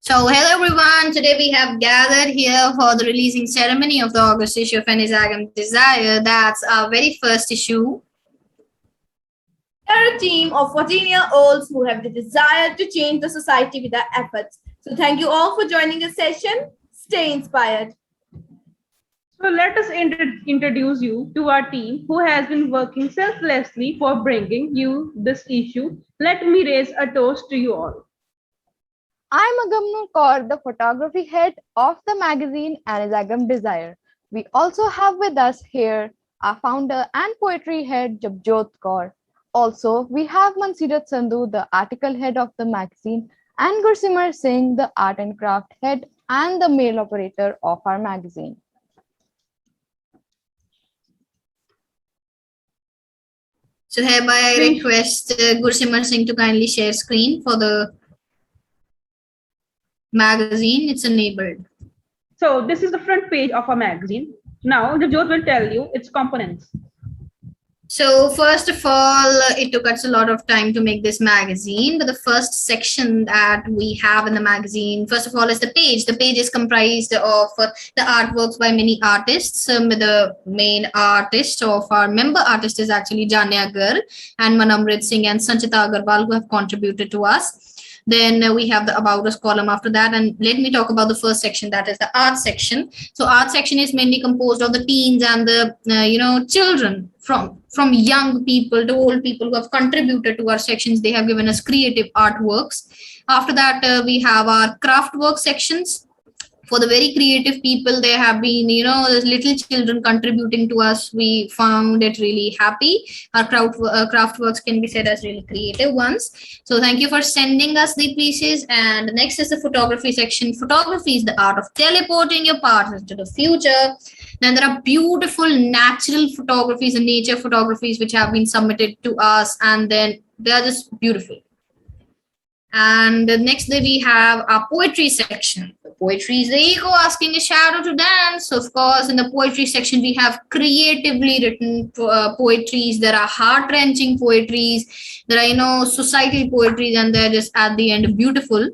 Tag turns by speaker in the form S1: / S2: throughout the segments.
S1: So, hello everyone. Today we have gathered here for the releasing ceremony of the August issue of Enizagam Desire. That's our very first issue.
S2: We are a team of 14-year-olds who have the desire to change the society with our efforts. So thank you all for joining this session. Stay inspired.
S3: So let us introduce you to our team who has been working selflessly for bringing you this issue. Let me raise a toast to you all.
S4: I'm Agamnu Kaur, the photography head of the magazine Enizagam Desire. We also have with us here our founder and poetry head Jabjot Kaur. Also, we have Mansirat Sandhu, the article head of the magazine, and Gursimar Singh, the art and craft head and the mail operator of our magazine.
S1: So, hereby I request Gursimar Singh to kindly share screen for the magazine. It's enabled.
S3: So this is the front page of our magazine. Now Jabjot will tell you its components.
S1: So, first of all, it took us a lot of time to make this magazine. But the first section that we have in the magazine, first of all, is the page. The page is comprised of the artworks by many artists. The main artist of our member artist is actually Janya Gar and Manamrit Singh and Sanchita Agarwal, who have contributed to us. Then we have the About Us column after that. And let me talk about the first section, that is the art section. So art section is mainly composed of the teens and the, children from young people to old people who have contributed to our sections. They have given us creative artworks. After that, we have our craft work sections. For the very creative people, there have been, little children contributing to us. We found it really happy. Our craft works can be said as really creative ones. So thank you for sending us the pieces. And next is the photography section. Photography is the art of teleporting your partner to the future. Then there are beautiful natural photographies and nature photographies which have been submitted to us, and then they are just beautiful. And next day we have our poetry section. The poetry is the ego asking a shadow to dance. So of course, in the poetry section, we have creatively written poetries. There are heart-wrenching poetries. There are, societal poetries, and they're just at the end beautiful.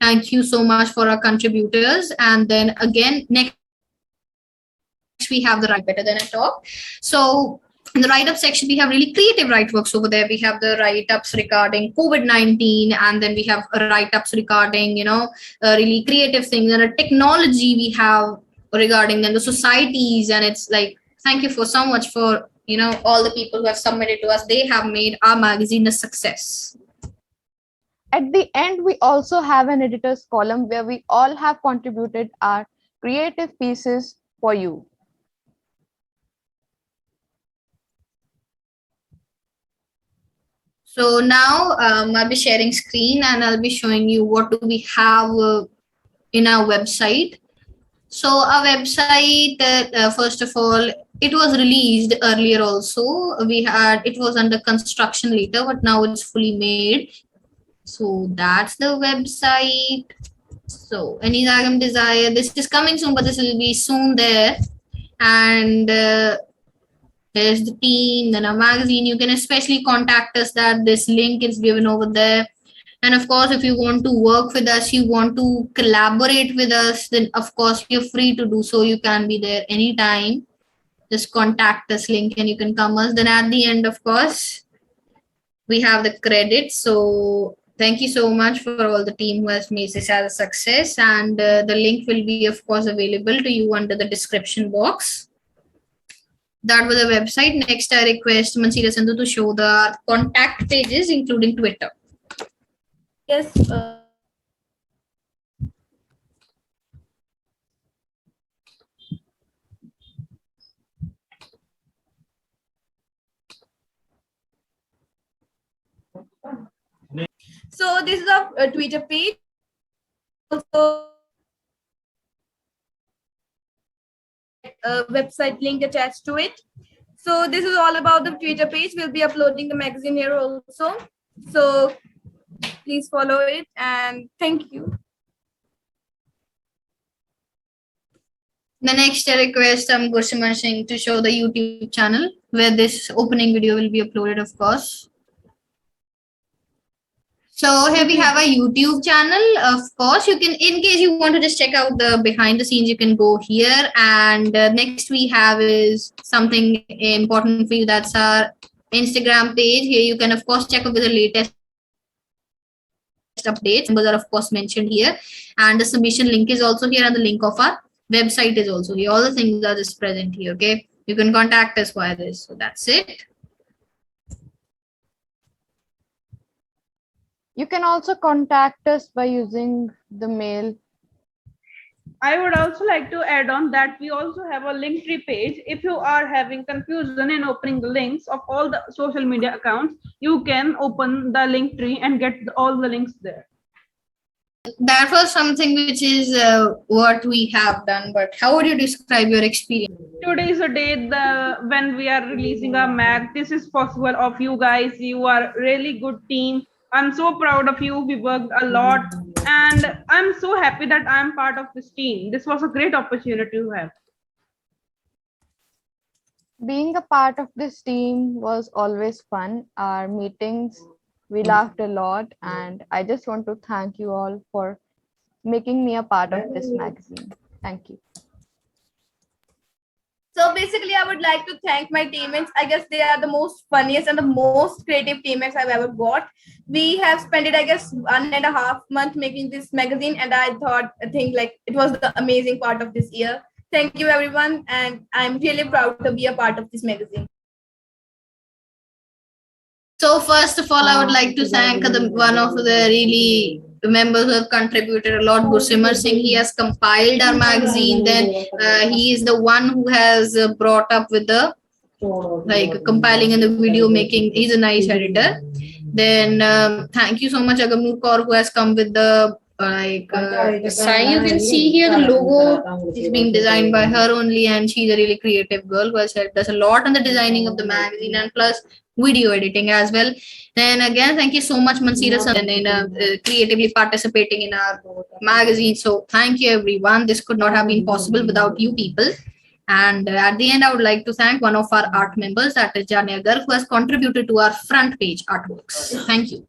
S1: Thank you so much for our contributors. And then again, next we have the Write Better Than I Talk. So in the write-up section, we have really creative write-works over there. We have the write-ups regarding COVID-19, and then we have write-ups regarding, really creative things, and a technology we have regarding then the societies. And it's like, thank you for so much for, all the people who have submitted to us. They have made our magazine a success.
S4: At the end, we also have an editor's column where we all have contributed our creative pieces for you.
S1: So now I'll be sharing screen and I'll be showing you what do we have in our website. So our website, first of all, it was released earlier also. It was under construction later, but now it's fully made. So that's the website. So Enizagam Desire, this is coming soon, but this will be soon there. And there's the team, then our magazine. You can especially contact us, that this link is given over there. And of course, if you want to work with us, you want to collaborate with us, then of course you're free to do so. You can be there anytime. Just contact us link and you can come us. Then at the end, of course, we have the credit. So thank you so much for all the team who has made this as a success. And the link will be, of course, available to you under the description box. That was the website. Next, I request Mansirat Sandhu to show the contact pages, including Twitter.
S2: Yes. So this is a Twitter page. Also, a website link attached to it. So this is all about the Twitter page. We'll be uploading the magazine here also. So please follow it, and thank you.
S1: The next, I request Gursimar Singh to show the YouTube channel where this opening video will be uploaded, of course. So here we have a YouTube channel. Of course, you can, in case you want to just check out the behind the scenes, you can go here. And next we have is something important for you. That's our Instagram page. Here you can, of course, check out with the latest updates. Numbers are, of course, mentioned here. And the submission link is also here, and the link of our website is also here. All the things are just present here. Okay. You can contact us via this. So that's it.
S4: You can also contact us by using the mail.
S3: I would also like to add on that we also have a Linktree page. If you are having confusion in opening the links of all the social media accounts, you can open the Linktree and get all the links there.
S1: That was something which is what we have done, but how would you describe your experience?
S3: Today is a day when we are releasing our mag. This is possible of you guys. You are really good team. I'm so proud of you. We worked a lot, and I'm so happy that I'm part of this team. This was a great opportunity to have.
S4: Being a part of this team was always fun. Our meetings, we laughed a lot, and I just want to thank you all for making me a part of this magazine. Thank you.
S2: So basically, I would like to thank my teammates. I guess they are the most funniest and the most creative teammates I've ever got. We have spent it, I guess, 1.5 months making this magazine, and I think like it was the amazing part of this year. Thank you, everyone, and I'm really proud to be a part of this magazine.
S1: So first of all, I would like to thank one of the really members who have contributed a lot, Gursimar Singh. He has compiled our magazine. Then he is the one who has brought up with the compiling and the video making. He's a nice editor. Then thank you so much, Agamnur Kaur, who has come with the the sign you can see here. The logo is being designed by her only, and she's a really creative girl who has does a lot on the designing of the magazine and plus video editing as well. Then again, thank you so much, Mansira, in creatively participating in our magazine. So thank you, everyone. This could not have been possible without you people. And at the end, I would like to thank one of our art members, that is Jania Garg, who has contributed to our front page artworks. Thank you.